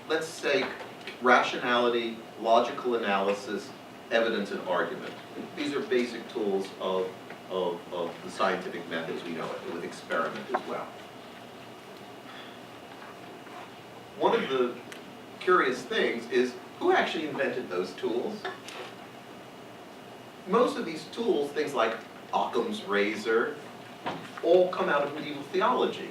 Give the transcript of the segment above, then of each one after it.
let's say rationality, logical analysis, evidence and argument. These are basic tools of the scientific method as we know it, with experiment as well. One of the curious things is who actually invented those tools? Most of these tools, things like Occam's razor, all come out of medieval theology.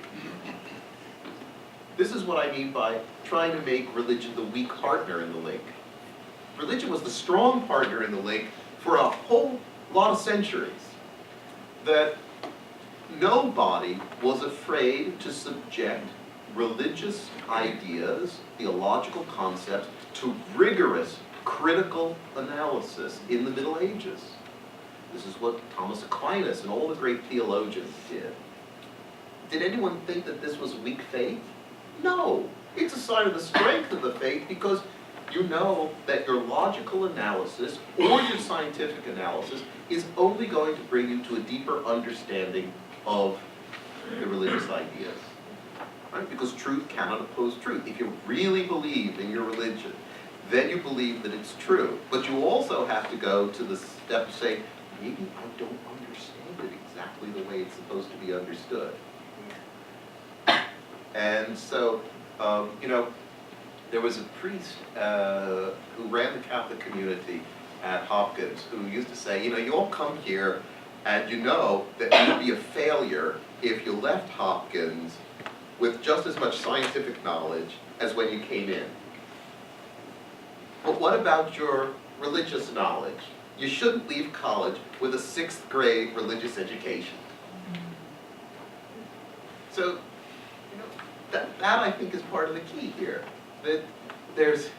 This is what I mean by trying to make religion the weak partner in the link. Religion was the strong partner in the link for a whole lot of centuries. That nobody was afraid to subject religious ideas, theological concepts, to rigorous critical analysis in the Middle Ages. This is what Thomas Aquinas and all the great theologians did. Did anyone think that this was weak faith? No. It's a sign of the strength of the faith because you know that your logical analysis or your scientific analysis is only going to bring you to a deeper understanding of the religious ideas. Right? Because truth cannot oppose truth. If you really believe in your religion, then you believe that it's true. But you also have to go to the step of saying, maybe I don't understand it exactly the way it's supposed to be understood. And so, there was a priest who ran the Catholic community at Hopkins who used to say, you all come here and you know that you would be a failure if you left Hopkins with just as much scientific knowledge as when you came in. But what about your religious knowledge? You shouldn't leave college with a 6th grade religious education. So, that I think is part of the key here. That there's,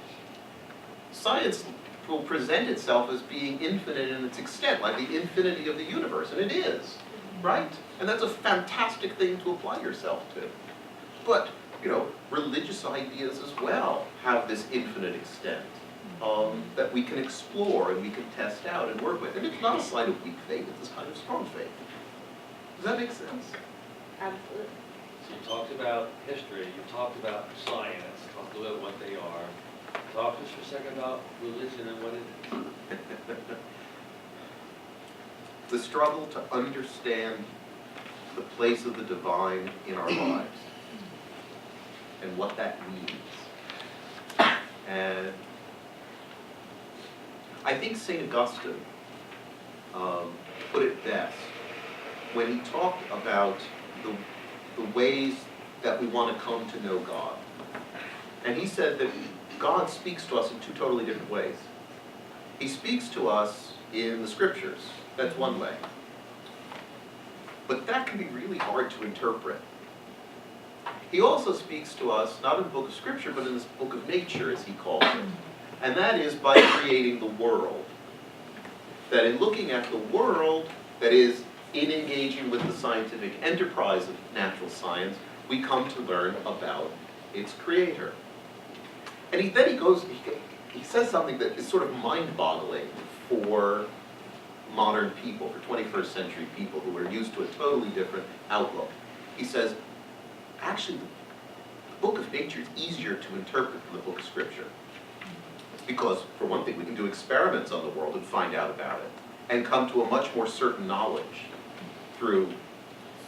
science will present itself as being infinite in its extent, like the infinity of the universe, and it is, right? And that's a fantastic thing to apply yourself to. But, religious ideas as well have this infinite extent that we can explore and we can test out and work with. And it's not a sign of weak faith, it's a sign of strong faith. Does that make sense? Absolutely. So you talked about history, you talked about science, talked about what they are. Talk just for a second about religion and what it is. The struggle to understand the place of the divine in our lives and what that means. And I think St. Augustine put it best when he talked about the ways that we want to come to know God. And he said that God speaks to us in 2 totally different ways. He speaks to us in the scriptures. That's one way. But that can be really hard to interpret. He also speaks to us, not in the book of scripture, but in this book of nature, as he calls it. And that is by creating the world. That in looking at the world, that is, in engaging with the scientific enterprise of natural science, we come to learn about its creator. And he says something that is sort of mind-boggling for modern people, for 21st century people who are used to a totally different outlook. He says, actually, the book of nature is easier to interpret than the book of scripture. Because, for one thing, we can do experiments on the world and find out about it, and come to a much more certain knowledge through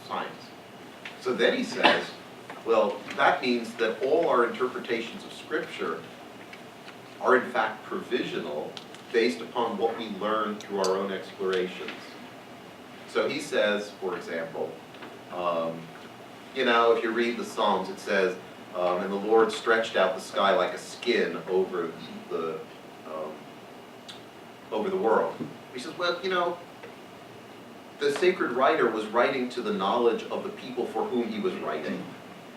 science. So then he says, well, that means that all our interpretations of Scripture are in fact provisional based upon what we learn through our own explorations. So he says, for example, if you read the Psalms, it says, and the Lord stretched out the sky like a skin over the world. He says, well, the sacred writer was writing to the knowledge of the people for whom he was writing.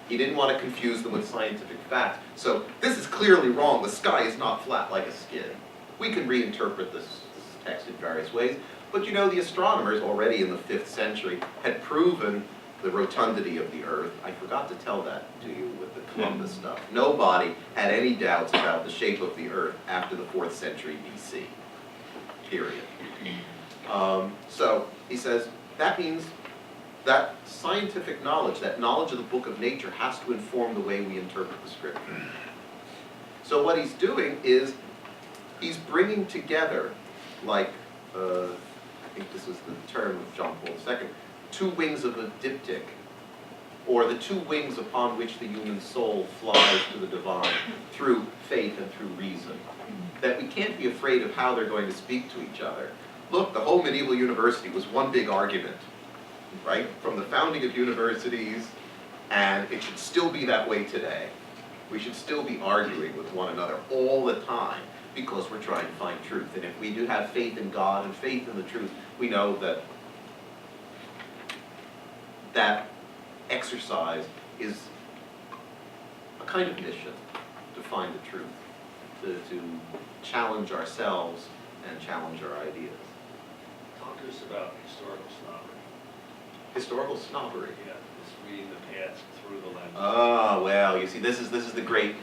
He didn't want to confuse them with scientific facts. So this is clearly wrong. The sky is not flat like a skin. We can reinterpret this text in various ways. But the astronomers already in the 5th century had proven the rotundity of the Earth. I forgot to tell that to you with the Columbus stuff. Nobody had any doubts about the shape of the Earth after the 4th century BC, period. So he says, that means that scientific knowledge, that knowledge of the book of nature, has to inform the way we interpret the scripture. So what he's doing is he's bringing together, like, I think this was the term of John Paul II, two wings of a diptych, or the two wings upon which the human soul flies to the divine through faith and through reason. That we can't be afraid of how they're going to speak to each other. Look, the whole medieval university was one big argument, right? From the founding of universities, and it should still be that way today. We should still be arguing with one another all the time because we're trying to find truth. And if we do have faith in God and faith in the truth, we know that that exercise is a kind of mission to find the truth, to challenge ourselves and challenge our ideas. Talk to us about historical snobbery. Historical snobbery. Yeah, just reading the past through the lens. Oh, well, you see, this is the great,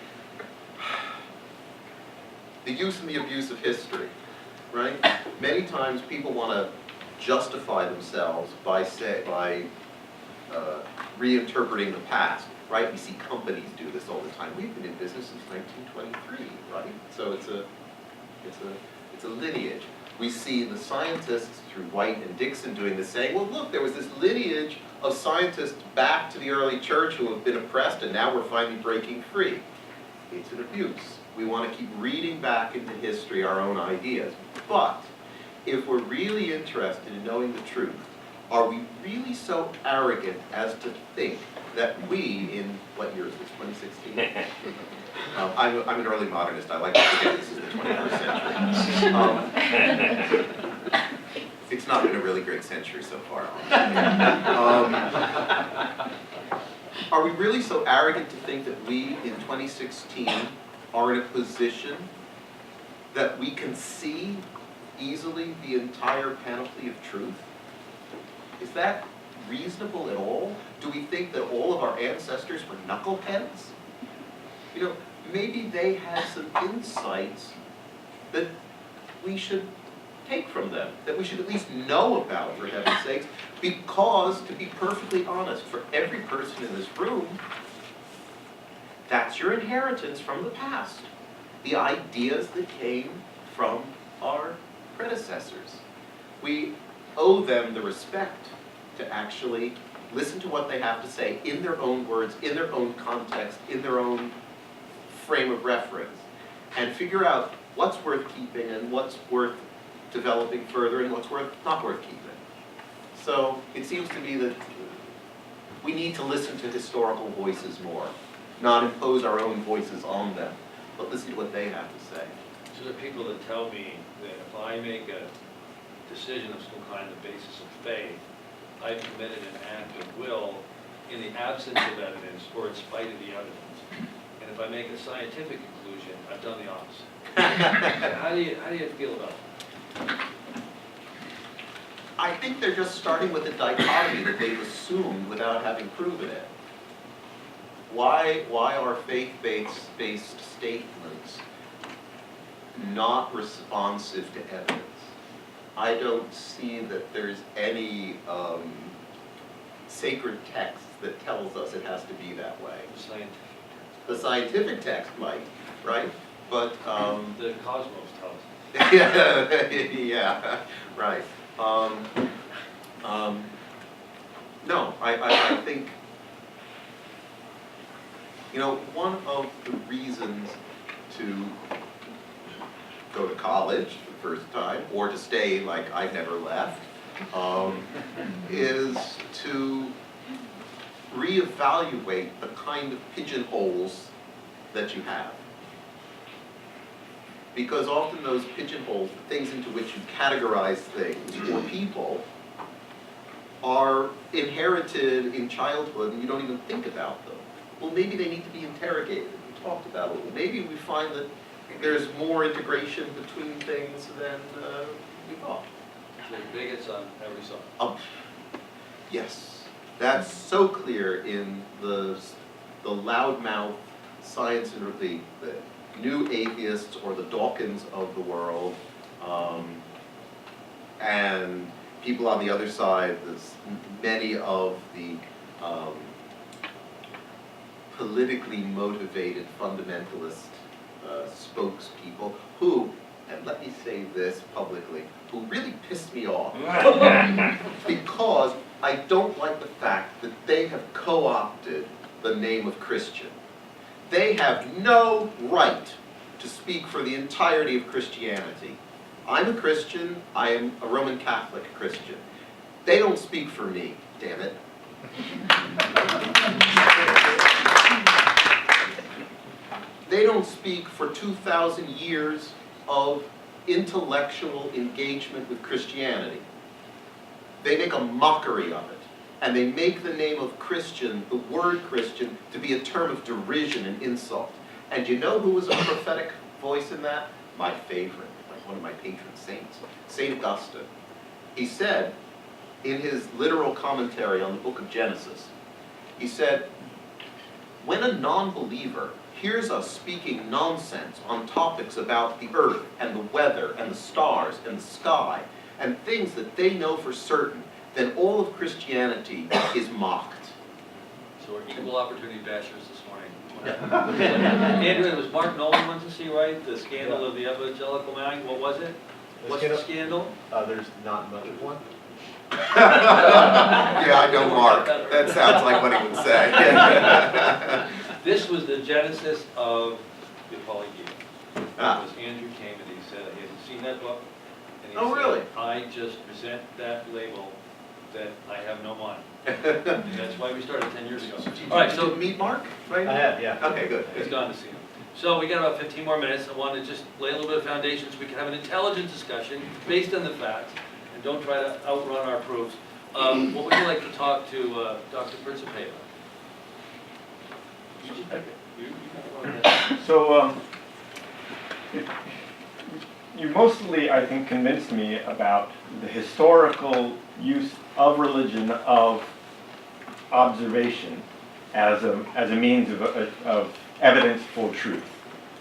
the use and the abuse of history, right? Many times people want to justify themselves by reinterpreting the past, right? We see companies do this all the time. We've been in business since 1923, right? So it's a lineage. We see the scientists through White and Dixon doing this, saying, well, look, there was this lineage of scientists back to the early church who have been oppressed, and now we're finally breaking free. It's an abuse. We want to keep reading back into history our own ideas. But if we're really interested in knowing the truth, are we really so arrogant as to think that we, in what year is this, 2016? I'm an early modernist. I like to forget this is the 21st century. It's not been a really great century so far. Are we really so arrogant to think that we, in 2016, are in a position that we can see easily the entire panoply of truth? Is that reasonable at all? Do we think that all of our ancestors were knuckleheads? You know, maybe they had some insights that we should take from them, that we should at least know about, for heaven's sakes, because, to be perfectly honest, for every person in this room, that's your inheritance from the past. The ideas that came from our predecessors. We owe them the respect to actually listen to what they have to say in their own words, in their own context, in their own frame of reference, and figure out what's worth keeping and what's worth developing further and what's not worth keeping. So it seems to me that we need to listen to historical voices more, not impose our own voices on them, but listen to what they have to say. So there are people that tell me that if I make a decision of some kind on the basis of faith, I've committed an act of will in the absence of evidence or in spite of the evidence. And if I make a scientific conclusion, I've done the opposite. How do you feel about that? I think they're just starting with a dichotomy that they've assumed without having proven it. Why are faith-based statements not responsive to evidence? I don't see that there's any sacred text that tells us it has to be that way. The scientific text might, right? But the cosmos tells us. yeah, right. No, I think, you know, one of the reasons to go to college for the first time, or to stay like I've never left, is to reevaluate the kind of pigeonholes that you have. Because often those pigeonholes, the things into which you categorize things or people, are inherited in childhood and you don't even think about them. Well, maybe they need to be interrogated and talked about a little. Maybe we find that there's more integration between things than we thought. There's bigots on every side. Yes, that's so clear in the loudmouth science and the new atheists or the Dawkins of the world, and people on the other side, many of the politically motivated fundamentalist spokespeople who, and let me say this publicly, who really pissed me off because I don't like the fact that they have co-opted the name of Christian. They have no right to speak for the entirety of Christianity. I'm a Christian, I am a Roman Catholic Christian. They don't speak for me, damn it. They don't speak for 2,000 years of intellectual engagement with Christianity. They make a mockery of it, and they make the name of Christian, the word Christian, to be a term of derision and insult. And you know who was a prophetic voice in that? My favorite, like one of my patron saints, St. Augustine. He said, in his literal commentary on the book of Genesis, he said, when a non-believer hears us speaking nonsense on topics about the earth and the weather and the stars and the sky and things that they know for certain, then all of Christianity is mocked. So we're equal opportunity bashers this morning. Andrew, it was Mark Nolan went to see, right? The scandal of the evangelical mind. What was it? What's the scandal? There's not much of one. Yeah, I know Mark. That sounds like what he would say. This was the genesis of the apology. Ah. Because Andrew came and he said he hadn't seen that book. And he Oh, said, really? I just resent that label that I have no mind. And that's why we started 10 years ago. All right, Did so you meet Mark? Right? I have, yeah. Okay, good. he's gone to see him. So we got about 15 more minutes. I wanted to just lay a little bit of foundation so we can have an intelligent discussion based on the facts and don't try to outrun our proofs. What would you like to talk to Dr. Principe about? So, you mostly, I think, convinced me about the historical use of religion, of observation, as a means of evidence for truth,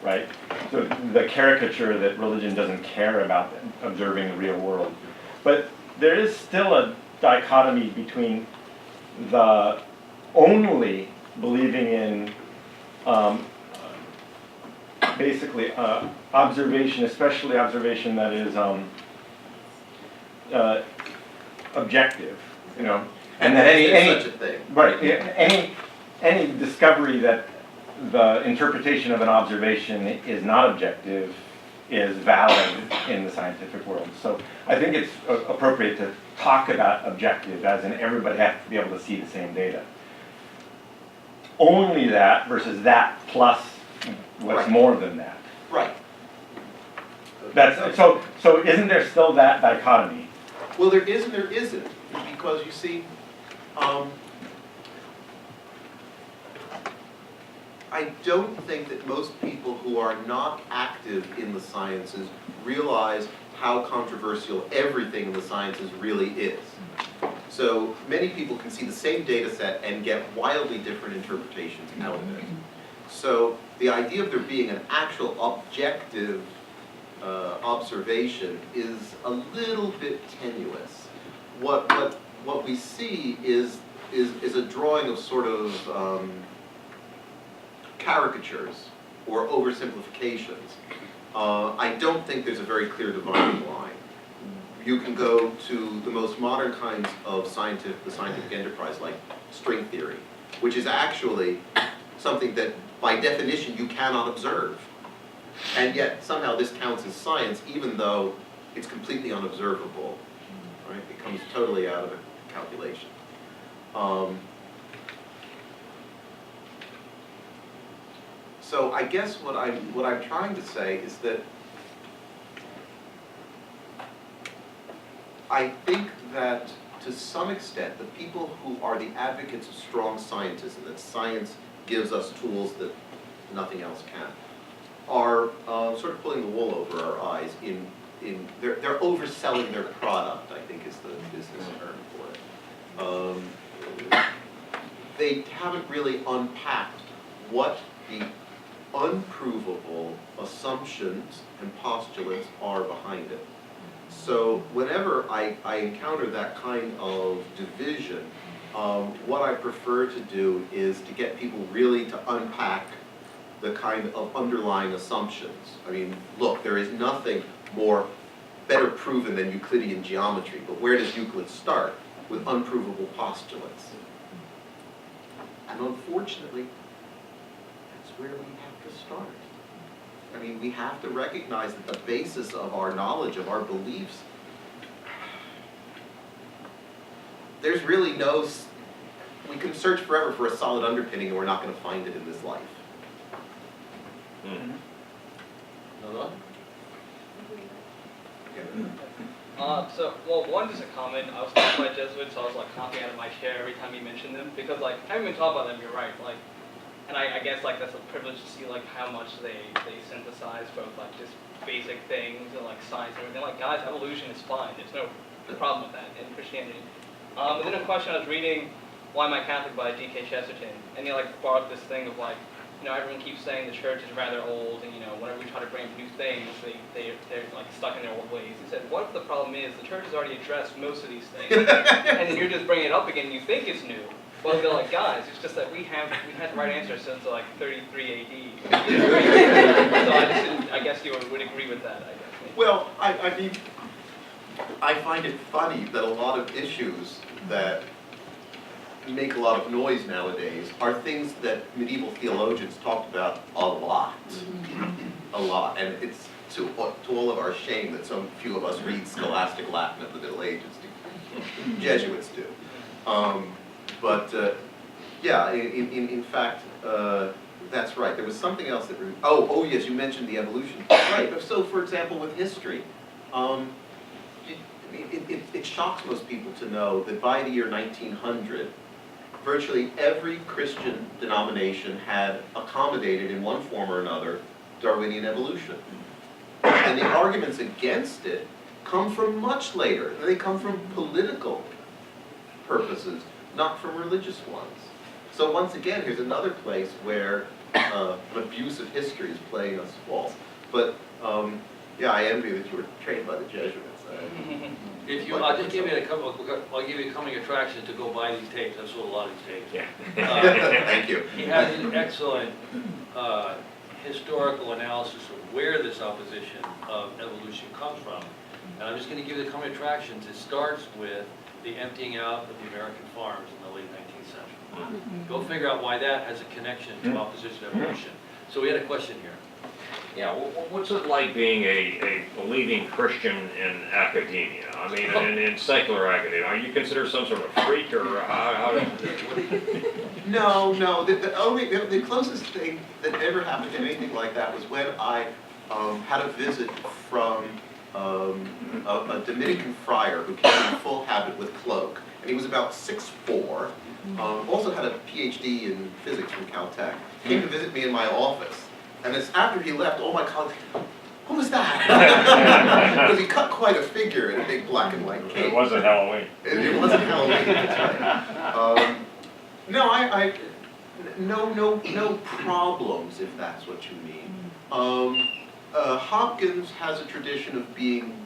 right? So the caricature that religion doesn't care about observing the real world. But there is still a dichotomy between the only believing in basically observation, especially observation that is objective, you know, and that There's such a thing. right, any discovery that the interpretation of an observation is not objective is valid in the scientific world. So I think it's appropriate to talk about objective as in everybody has to be able to see the same data. Only that versus that plus what's Right. more than that. Right. That's so isn't there still that dichotomy? Well, there is and there isn't, because you see, I don't think that most people who are not active in the sciences realize how controversial everything in the sciences really is. So many people can see the same data set and get wildly different interpretations out of it. So the idea of there being an actual objective observation is a little bit tenuous. What we see is a drawing of sort of caricatures or oversimplifications. I don't think there's a very clear dividing line. You can go to the most modern kinds of the scientific enterprise, like string theory, which is actually something that, by definition, you cannot observe. And yet, somehow, this counts as science, even though it's completely unobservable. Right? It comes totally out of a calculation. So I guess what I'm trying to say is that I think that to some extent the people who are the advocates of strong scientists and that science gives us tools that nothing else can are sort of pulling the wool over our eyes they're overselling their product, I think is the business term for it. They haven't really unpacked what the unprovable assumptions and postulates are behind it. So whenever I encounter that kind of division, what I prefer to do is to get people really to unpack the kind of underlying assumptions. I mean, look, there is nothing better proven than Euclidean geometry, but where does Euclid start? With unprovable postulates. And unfortunately, that's where we have to start. I mean, we have to recognize that the basis of our knowledge, of our beliefs, there's really we can search forever for a solid underpinning and we're not going to find it in this life. Another one? One, just a comment. I was talking about Jesuits, so I was like hopping out of my chair every time you mentioned them, because like, having been taught about them, you're right, like, and I guess like that's a privilege to see like how much they synthesize both like just basic things and like science and everything. Like, guys, evolution is fine. There's no problem with that in Christianity. But then a question, I was reading Why Am I Catholic by D.K. Chesterton, and he like brought up this thing of like, you know, everyone keeps saying the church is rather old, and you know, whenever we try to bring up new things, they're like stuck in their old ways. He said, what if the problem is the church has already addressed most of these things, and then you're just bringing it up again and you think it's new? Well, they're like, guys, it's just that we had the right answer since like 33 AD. So I guess you would agree with that, I guess. Maybe. Well, I mean, I find it funny that a lot of issues that make a lot of noise nowadays are things that medieval theologians talked about a lot. A lot. And it's to all of our shame that so few of us read scholastic Latin of the Middle Ages. Jesuits do. Yeah, in fact, that's right. There was something else that... Oh, yes, you mentioned the evolution. Right, so for example, with history, it shocks most people to know that by the year 1900, virtually every Christian denomination had accommodated in one form or another Darwinian evolution. And the arguments against it come from much later. They come from political purposes, not from religious ones. So once again, here's another place where an abuse of history is playing us false. But yeah, I envy that you were trained by the Jesuits. If you, I'll just give you I'll give you a coming attraction to go buy these tapes. I've sold a lot of these tapes. Yeah. Thank you. He has an excellent historical analysis of where this opposition of evolution comes from. And I'm just going to give you the coming attractions. It starts with the emptying out of the American farms in the late 19th century. Go figure out why that has a connection to opposition to evolution. So we had a question here. Yeah, what's it like being a believing Christian in academia? I mean, in secular academia, are you considered some sort of freak, or how No. The closest thing that ever happened to anything like that was when I had a visit from a Dominican friar who came in full habit with cloak, and he was about 6'4", also had a PhD in physics from Caltech. He came to visit me in my office. And it's after he left, all my colleagues, who was that? Because he cut quite a figure in a big black and white cape. It wasn't Halloween. It wasn't Halloween, that's right. No problems, if that's what you mean. Hopkins has a tradition of being,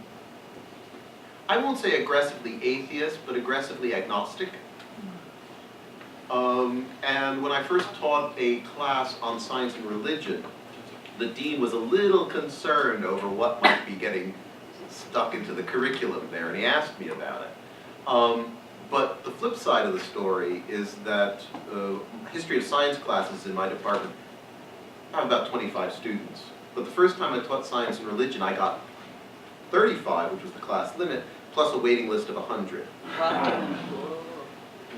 I won't say aggressively atheist, but aggressively agnostic. And when I first taught a class on science and religion, the dean was a little concerned over what might be getting stuck into the curriculum there, and he asked me about it. But the flip side of the story is that history of science classes in my department, I have about 25 students. But the first time I taught science and religion, I got 35, which was the class limit, plus a waiting list of 100.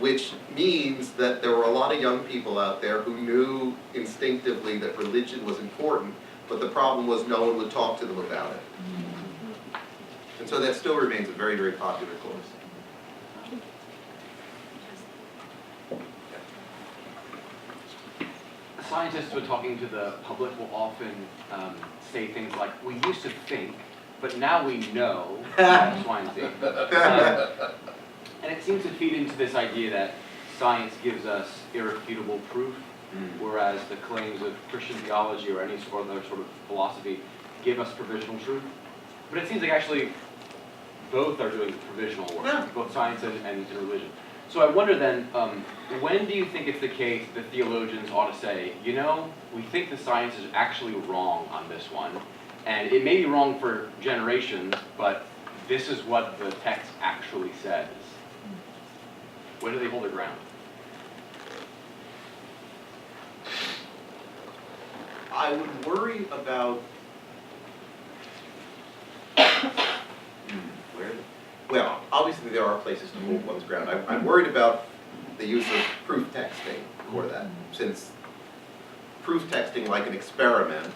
Which means that there were a lot of young people out there who knew instinctively that religion was important, but the problem was no one would talk to them about it. And so that still remains a very, very popular course. Scientists, when talking to the public, will often say things like, we used to think, but now we know X, Y, and Z. And it seems to feed into this idea that science gives us irrefutable proof, whereas the claims of Christian theology or any other sort of philosophy give us provisional truth. But it seems like actually both are doing provisional work, both science and religion. So I wonder then, when do you think it's the case that theologians ought to say, you know, we think the science is actually wrong on this one, and it may be wrong for generations, but this is what the text actually says? When do they hold their ground? I would worry about, well, obviously there are places to hold one's ground. I'm worried about the use of proof texting for that, since proof texting, like an experiment,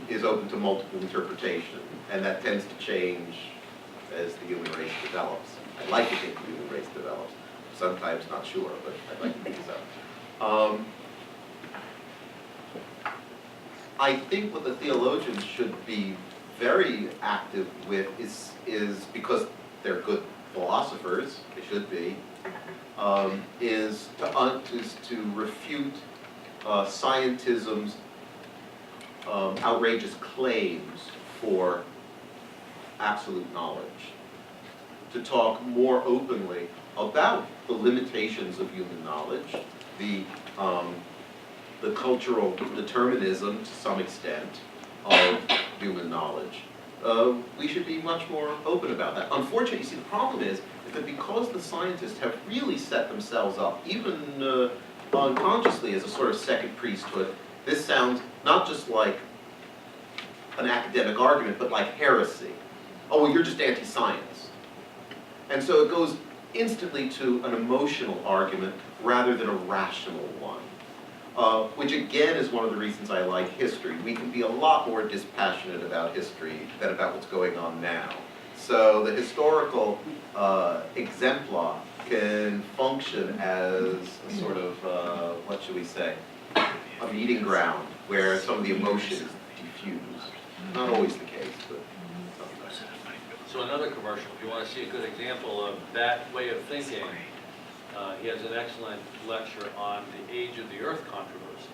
is open to multiple interpretation, and that tends to change as the human race develops. I'd like to think the human race develops. Sometimes not sure, but I'd like to think so. I think what the theologians should be very active with is because they're good philosophers, they should be, is to refute scientism's outrageous claims for absolute knowledge, to talk more openly about the limitations of human knowledge, the cultural determinism, to some extent, of human knowledge. We should be much more open about that. Unfortunately, you see, the problem is that because the scientists have really set themselves up, even unconsciously, as a sort of second priesthood, this sounds not just like an academic argument, but like heresy. Oh, well, you're just anti-science. And so it goes instantly to an emotional argument rather than a rational one. Which again is one of the reasons I like history. We can be a lot more dispassionate about history than about what's going on now. So the historical exemplar can function as a sort of, what should we say, a meeting ground where some of the emotion is diffused. Not always the case, but sometimes. So another commercial, if you want to see a good example of that way of thinking, he has an excellent lecture on the age of the earth controversy,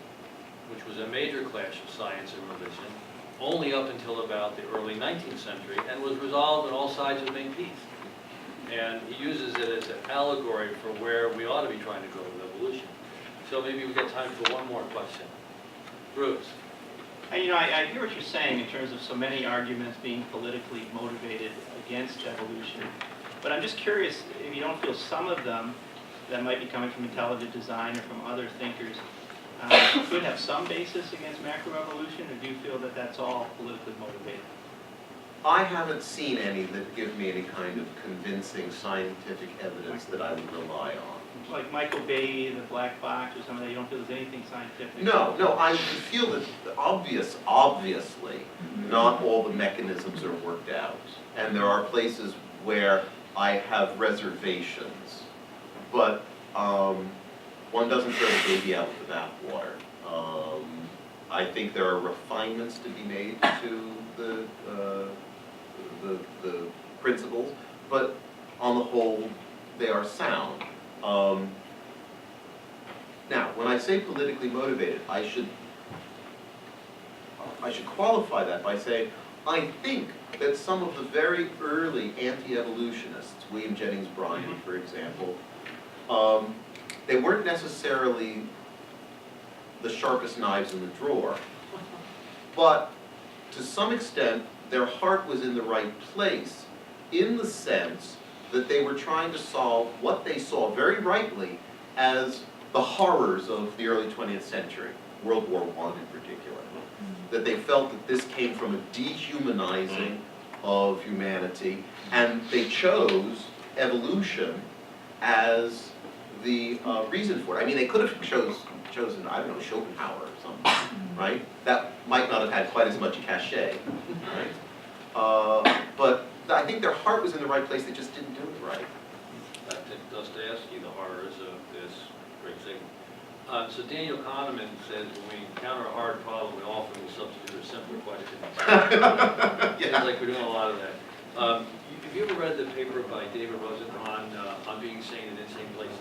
which was a major clash of science and religion, only up until about the early 19th century, and was resolved on all sides of making peace. And he uses it as an allegory for where we ought to be trying to go with evolution. So maybe we've got time for one more question. Bruce. I hear what you're saying in terms of so many arguments being politically motivated against evolution, but I'm just curious if you don't feel some of them that might be coming from intelligent design or from other thinkers could have some basis against macroevolution, or do you feel that that's all politically motivated? I haven't seen any that give me any kind of convincing scientific evidence that I would rely on. Like Michael Bay, the black box, or something that you don't feel there's anything scientific? No, I feel that obviously, not all the mechanisms are worked out. And there are places where I have reservations. But one doesn't throw the baby out with the bathwater. I think there are refinements to be made to the principles, but on the whole, they are sound. Now, when I say politically motivated, I should qualify that by saying I think that some of the very early anti-evolutionists, William Jennings Bryan, for example, they weren't necessarily the sharpest knives in the drawer, but to some extent, their heart was in the right place, in the sense that they were trying to solve what they saw very rightly as the horrors of the early 20th century, World War I in particular. That they felt that this came from a dehumanizing of humanity, and they chose evolution as the reason for it. I mean, they could have chosen, I don't know, Schopenhauer or something, right? That might not have had quite as much cachet, right? But I think their heart was in the right place, they just didn't do it right. I think Dostoevsky, the horrors of this great thing. So Daniel Kahneman says when we encounter a hard problem, we often will substitute a simpler question. Seems like we're doing a lot of that. Have you ever read the paper by David Rosenhan on being sane in insane places?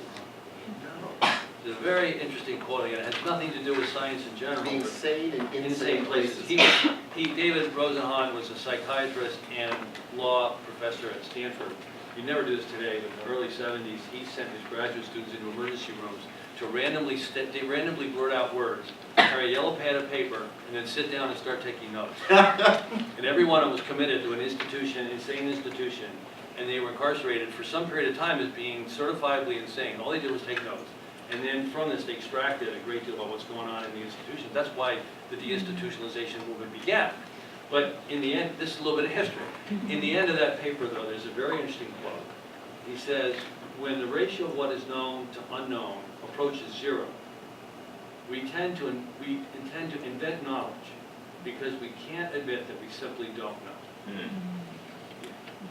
No. It's a very interesting quote. Again, it has nothing to do with science in general. Being sane in Insane places. David Rosenhan was a psychiatrist and law professor at Stanford you never do this today, but in the early 70s, he sent his graduate students into emergency rooms to randomly blurt out words, carry a yellow pad of paper, and then sit down and start taking notes. And every one of them was committed to an institution, insane institution, and they were incarcerated for some period of time as being certifiably insane. All they did was take notes. And then from this, they extracted a great deal about what's going on in the institutions. That's why the deinstitutionalization movement began. But in the end, this is a little bit of history. In the end of that paper, though, there's a very interesting quote. He says, when the ratio of what is known to unknown approaches zero, we intend to invent knowledge because we can't admit that we simply don't know.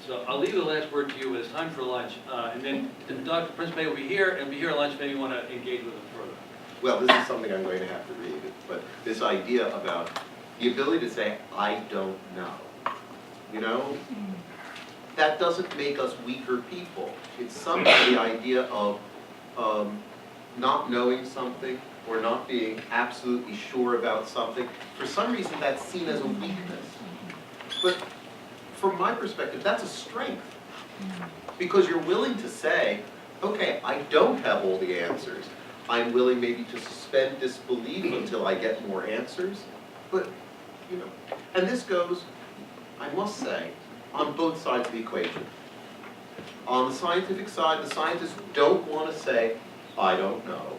So I'll leave the last word to you, but it's time for lunch. And then Dr. Principe will be here, and be here at lunch. Maybe you want to engage with him further. Well, this is something I'm going to have to read, but this idea about the ability to say, I don't know, you know, that doesn't make us weaker people. It's somehow the idea of not knowing something or not being absolutely sure about something. For some reason, that's seen as a weakness. But from my perspective, that's a strength. Because you're willing to say, okay, I don't have all the answers. I'm willing maybe to suspend disbelief until I get more answers. But, you know, and this goes, I must say, on both sides of the equation. On the scientific side, the scientists don't want to say, I don't know,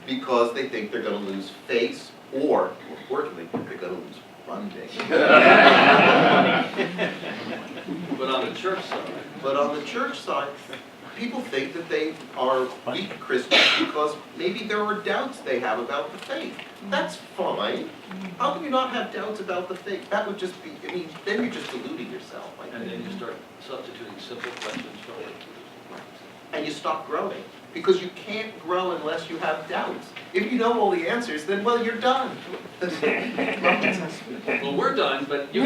because they think they're going to lose face, or, more importantly, they're going to lose funding. But on the church side, But on the church side, people think that they are weak Christians because maybe there are doubts they have about the faith. That's fine. How can you not have doubts about the faith? That would just be, I mean, then you're just deluding yourself. I and think. then you start substituting simple questions for And you stop growing. Because you can't grow unless you have doubts. If you know all the answers, then, well, you're done. well, we're done, but you